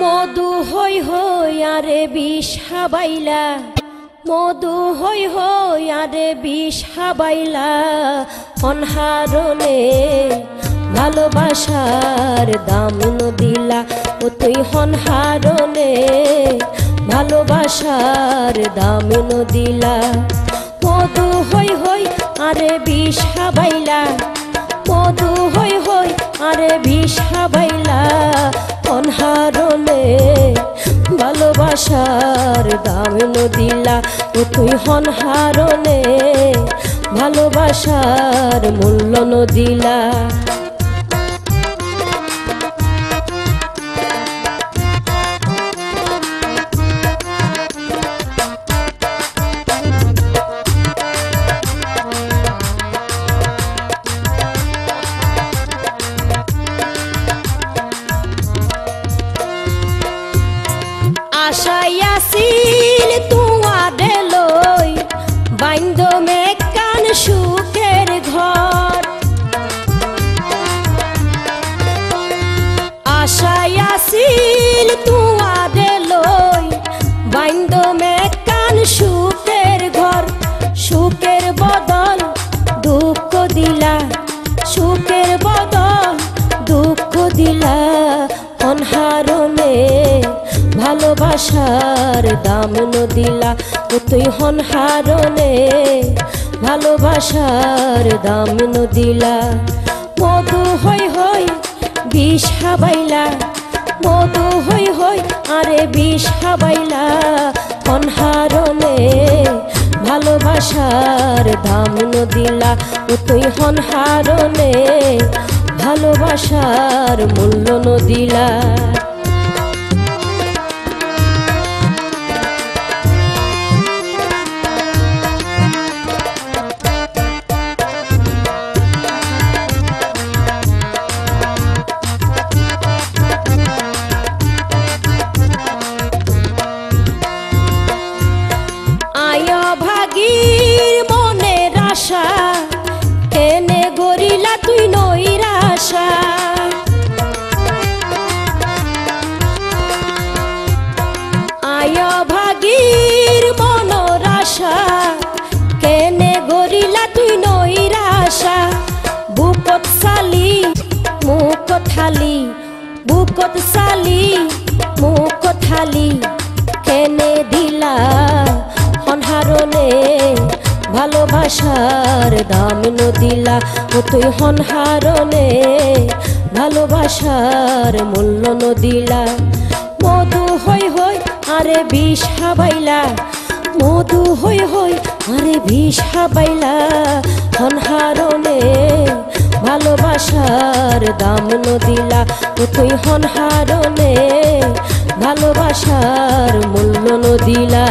মধু হই হই আরে বিষ হাবাইলা, মধু হই হই আরে বিষ হাবাইলা, অনহারণে ভালোবাসার দাম দিলা। ও তুই অনহারণে ভালোবাসার দাম দিলা। মধু হই হই আরে বিষ হাবাইলা, মধু হই হই আরে বিষ হাবাইলা, অনহারণে ভালোবাসার দাম দিলা। ও তুই অনহারণে ভালোবাসার মূল্য দিলা। আশায়াছিল তুয়ারে লই বাইন্দ মেকান সুখের ঘর। আশায়াছিল তুয়ারে লই বাইন্দ মেকান সুখের ঘর। সুখের বদল দুঃখ দিলা, সুখের বদল দুঃখ দিলা, অনহারণে ভালোবাসার দাম দিলা। ও তুই অনহারণে ভালোবাসার দাম দিলা। মধু হই হই বিষ হাবাইলা, মধু হই হই আরে বিষ হাবাইলা, অনহারণে ভালোবাসার দাম দিলা। ও তুই অনহারণে ভালোবাসার মূল্য দিলা। ভাগীর মনের আশা কেনে গরিলা তুই নৈরাশা। আয় ভাগীর মনের আশা কেনে গরিলা তুই নৈরাশা। বুকত সালি মুখ থালি, বুকত সালি মুখ থালি, কেনে দিলা অনহারণে ভালোবাসার দাম দিলা। ও তুই অনহারণে ভালোবাসার মূল্য দিলা। মধু হই হই আরে বিষ হাবাইলা, মধু হই হই আরে বিষ হাবাইলা, অনহারণে ভালোবাসার দাম দিলা। ও তুই অনহারণে ভালোবাসার মূল্য দিলা।